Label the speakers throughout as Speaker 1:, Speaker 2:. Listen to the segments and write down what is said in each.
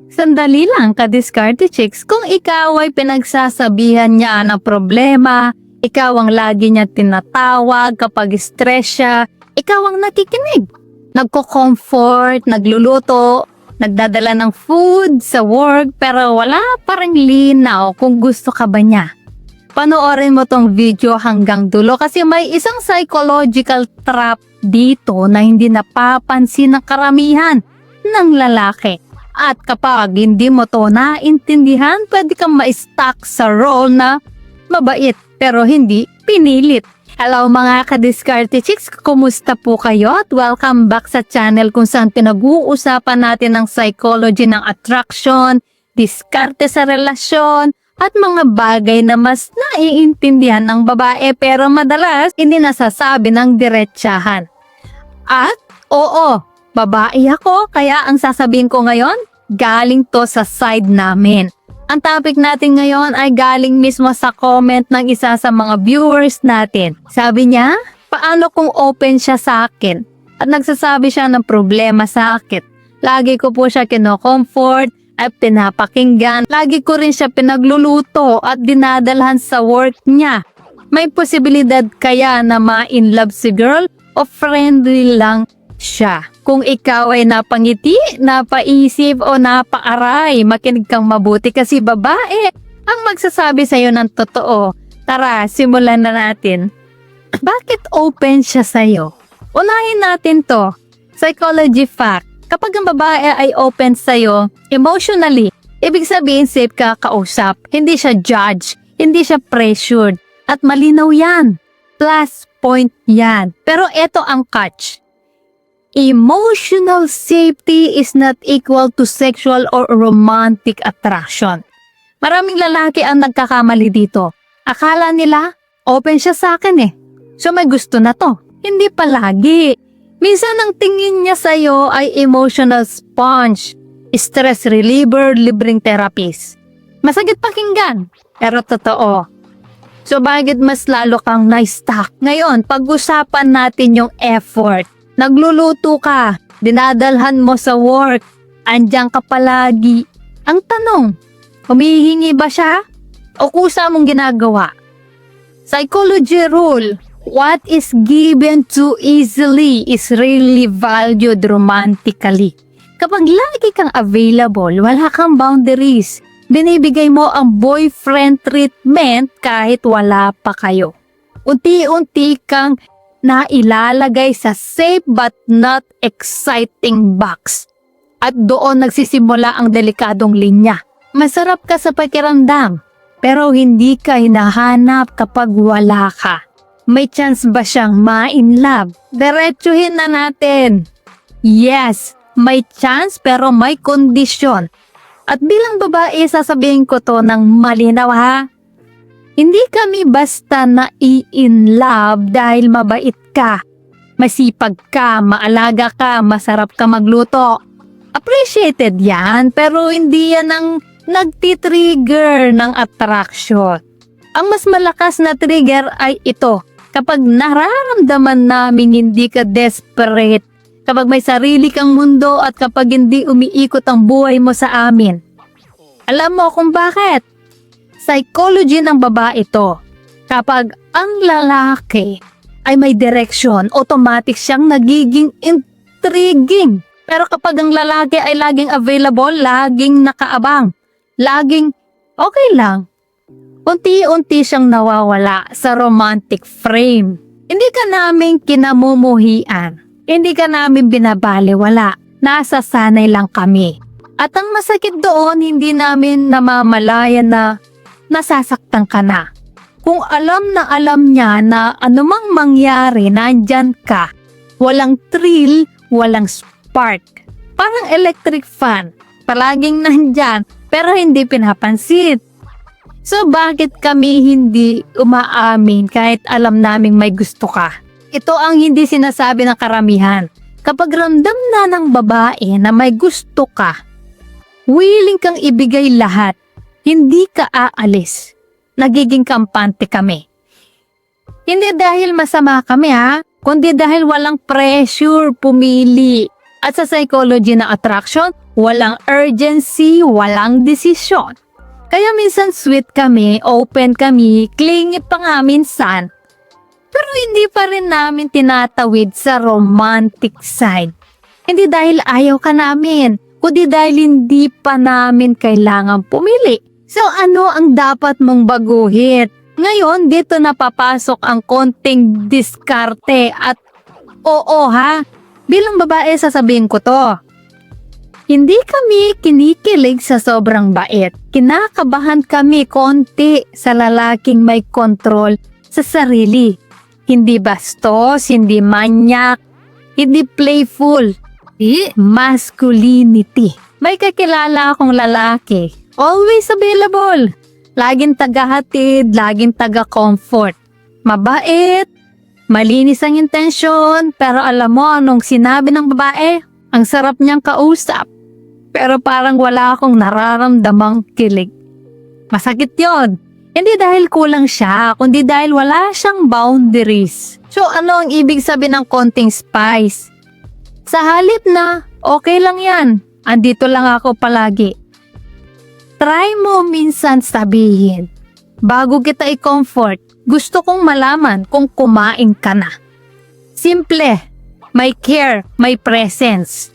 Speaker 1: Sandali lang, ka-diskarte chicks. Kung ikaw ay pinagsasabihan niya ng problema, ikaw ang lagi niya tinatawag kapag stress siya, ikaw ang nakikinig. Nagko-comfort, nagluluto, nagdadala ng food sa work, pero wala pa ring linaw kung gusto ka ba niya. Panoorin mo tong video hanggang dulo kasi may isang psychological trap dito na hindi napapansin ng karamihan ng lalaki. At kapag hindi mo to naintindihan, pwede kang ma-stuck sa role na mabait pero hindi pinilit. Hello mga ka-diskarte chicks, kumusta po kayo at welcome back sa channel kung saan pinag-uusapan natin ang psychology ng attraction, diskarte sa relasyon, at mga bagay na mas naiintindihan ng babae pero madalas hindi nasasabi ng diretsahan. At oo, babae ako kaya ang sasabihin ko ngayon, galing to sa side namin. Ang topic natin ngayon ay galing mismo sa comment ng isa sa mga viewers natin. Sabi niya, paano kung open siya sa akin? At nagsasabi siya ng problema sa akin. Lagi ko po siya kino-comfort at pinapakinggan. Lagi ko rin siya pinagluluto at dinadalhan sa work niya. May posibilidad kaya na ma-in love si girl o friendly lang siya? Kung ikaw ay napangiti, napaisip o napaaray, makinig kang mabuti kasi babae ang magsasabi sa iyo ng totoo. Tara, simulan na natin. Bakit open siya sa iyo? Unahin natin to. Psychology fact. Kapag ang babae ay open sa iyo emotionally, ibig sabihin safe ka kausap. Hindi siya judge, hindi siya pressured. At malinaw yan. Plus point yan. Pero ito ang catch. Emotional safety is not equal to sexual or romantic attraction. Maraming lalaki ang nagkakamali dito. Akala nila, open siya sa akin eh. So may gusto na to. Hindi palagi. Minsan ang tingin niya sa'yo ay emotional sponge, stress reliever, libreng therapist. Masagit pakinggan, pero totoo. So bakit mas lalo kang na-stuck? Ngayon, pag-usapan natin yung effort. Nagluluto ka, dinadalhan mo sa work, andyan ka palagi. Ang tanong, humihingi ba siya? O kusa mong ginagawa? Psychology rule, what is given too easily is really valued romantically. Kapag lagi kang available, wala kang boundaries. Binibigay mo ang boyfriend treatment kahit wala pa kayo. Unti-unti kang na ilalagay sa safe but not exciting box. At doon nagsisimula ang delikadong linya. Masarap ka sa pakiramdam, pero hindi ka hinahanap kapag wala ka. May chance ba siyang ma-in love? Diretsuhin na natin. Yes, may chance pero may kondisyon. At bilang babae, sasabihin ko to ng malinaw ha. Hindi kami basta na-in love dahil mabait ka, masipag ka, maalaga ka, masarap ka magluto. Appreciated yan, pero hindi yan ang nagtitrigger ng attraction. Ang mas malakas na trigger ay ito, kapag nararamdaman namin hindi ka desperate, kapag may sarili kang mundo at kapag hindi umiikot ang buhay mo sa amin. Alam mo kung bakit? Psychology ng babae ito. Kapag ang lalaki ay may direksyon, automatic siyang nagiging intriguing. Pero kapag ang lalaki ay laging available, laging nakaabang, laging okay lang, unti-unti siyang nawawala sa romantic frame. Hindi ka namin kinamumuhian, hindi ka namin binabaliwala, nasasanay lang kami. At ang masakit doon, hindi namin namamalayan na nasasaktan ka na. Kung alam na alam niya na anumang mangyari, nandyan ka. Walang thrill, walang spark. Parang electric fan. Palaging nandyan, pero hindi pinapansin. So bakit kami hindi umaamin kahit alam naming may gusto ka? Ito ang hindi sinasabi ng karamihan. Kapag ramdam na ng babae na may gusto ka, willing kang ibigay lahat. Hindi ka aalis. Nagiging kampante kami. Hindi dahil masama kami ha, kundi dahil walang pressure pumili. At sa psychology ng attraction, walang urgency, walang desisyon. Kaya minsan sweet kami, open kami, clingy pa nga minsan. Pero hindi pa rin namin tinatawid sa romantic side. Hindi dahil ayaw ka namin, kundi dahil hindi pa namin kailangan pumili. So ano ang dapat mong baguhin? Ngayon, dito na papasok ang konting diskarte at oo ha, bilang babae sasabihin ko to. Hindi kami kinikilig sa sobrang bait. Kinakabahan kami konti sa lalaking may kontrol sa sarili. Hindi bastos, hindi manyak, hindi playful. Masculinity. May kakilala akong lalaki. Always available. Laging tagahatid, laging taga-comfort. Mabait, malinis ang intensyon, pero alam mo anong sinabi ng babae? Ang sarap niyang kausap. Pero parang wala akong nararamdamang kilig. Masakit yon. Hindi dahil kulang siya, kundi dahil wala siyang boundaries. So ano ang ibig sabihin ng konting spice? Sa halip na, okay lang yan. Andito lang ako palagi. Try mo minsan sabihin, bago kita i-comfort, gusto kong malaman kung kumain ka na. Simple, may care, may presence.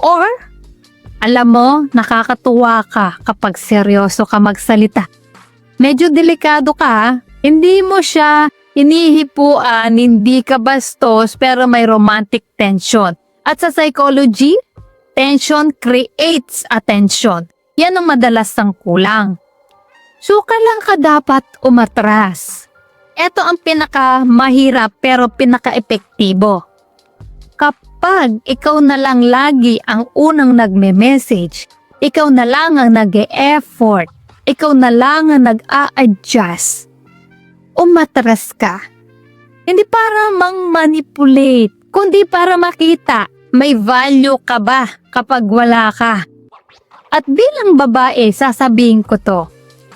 Speaker 1: Or, alam mo, nakakatuwa ka kapag seryoso ka magsalita. Medyo delikado ka, hindi mo siya inihipuan, hindi ka bastos, pero may romantic tension. At sa psychology, tension creates attention. Yan ang madalas ang kulang. So, kailan ka dapat umatras? Ito ang pinaka-mahirap pero pinaka-epektibo. Kapag ikaw na lang lagi ang unang nagme-message, ikaw na lang ang nag-e-effort, ikaw na lang ang nag-a-adjust, umatras ka. Hindi para mang-manipulate, kundi para makita may value ka ba kapag wala ka. At bilang babae, sasabihin ko to,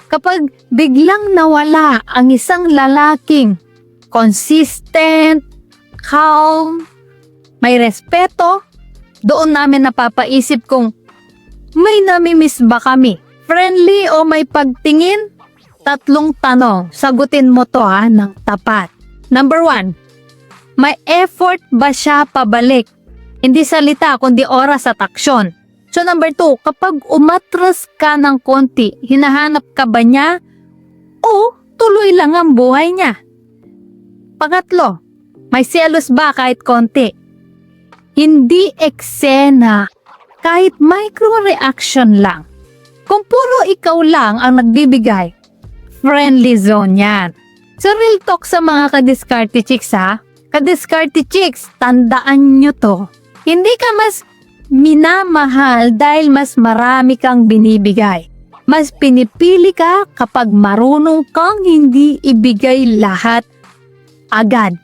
Speaker 1: kapag biglang nawala ang isang lalaking consistent, calm, may respeto, doon namin napapaisip kung may namimiss ba kami. Friendly o may pagtingin? 3 tanong, sagutin mo to ng tapat. Number 1, may effort ba siya pabalik? Hindi salita kundi oras at aksyon. So number 2, kapag umatras ka ng konti, hinahanap ka ba niya o tuloy lang ang buhay niya? Pangatlo, may selos ba kahit konti? Hindi eksena, kahit micro-reaction lang. Kung puro ikaw lang ang nagbibigay, friendly zone yan. So real talk sa mga kadiskarte chicks ha. Kadiskarte chicks, tandaan nyo to. Hindi ka mas minamahal dahil mas marami kang binibigay. Mas pinipili ka kapag marunong kang hindi ibigay lahat agad.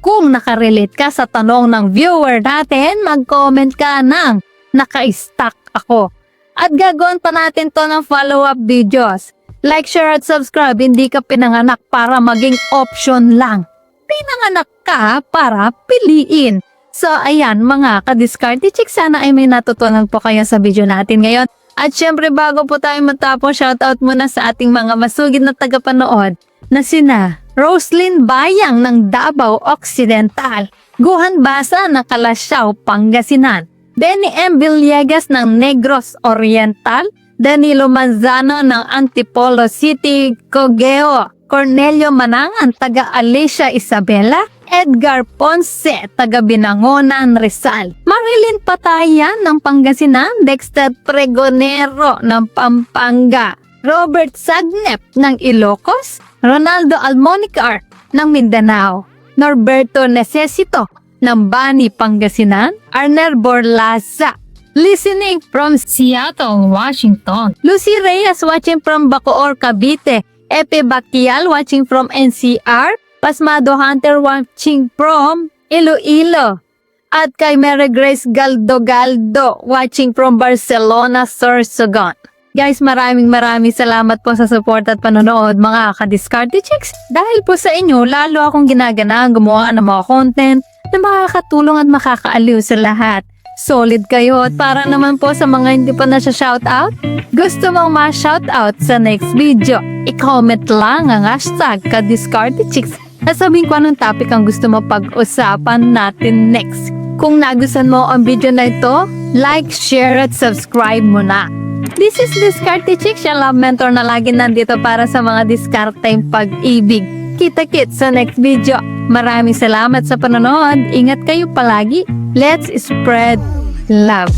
Speaker 1: Kung nakarelate ka sa tanong ng viewer natin, mag-comment ka ng naka-stuck ako. At gagawin pa natin to ng follow-up videos. Like, share at subscribe. Hindi ka pinanganak para maging option lang. Pinanganak ka para piliin. So, ayan mga kadiskarte chicks, sana ay may natutunan po kayo sa video natin ngayon. At syempre, bago po tayo matapos, shoutout muna sa ating mga masugid na tagapanood na sina Roslyn Bayang ng Davao Occidental, Guhan Basa ng Kalasyaw, Pangasinan, Benny M. Villegas ng Negros Oriental, Danilo Manzano ng Antipolo City, Cogeo, Cornelio Manangan, taga Alicia Isabela, Edgar Ponce, taga Binangonan, Rizal, Marilyn Patayan ng Pangasinan, Dexter Pregonero ng Pampanga, Robert Sagnep ng Ilocos, Ronaldo Almonicar ng Mindanao, Norberto Necesito ng Bani, Pangasinan, Arner Borlaza, listening from Seattle, Washington, Lucy Reyes watching from Bacoor, Cavite, Epe Bakial watching from NCR, Pasmado Hunter watching from Iloilo, at kay Mary Grace Galdo watching from Barcelona, Sorsogon. Guys, maraming salamat po sa support at panonood mga kadiskarte chicks. Dahil po sa inyo, lalo akong ginagana gumawa ng mga content na makakatulong at makakaaliw sa lahat. Solid kayo at para naman po sa mga hindi pa na shoutout, gusto mong ma-shoutout sa next video, i-comment lang ang hashtag #KaDiscarteChicks at sabihin ko anong topic ang gusto mo pag-usapan natin next. Kung nagustuhan mo ang video na ito, like, share at subscribe mo na. This is DiscarteChicks, yung love mentor na lagi nandito para sa mga diskarteng pag-ibig. Kita-kits sa next video. Maraming salamat sa panonood. Ingat kayo palagi. Let's spread love.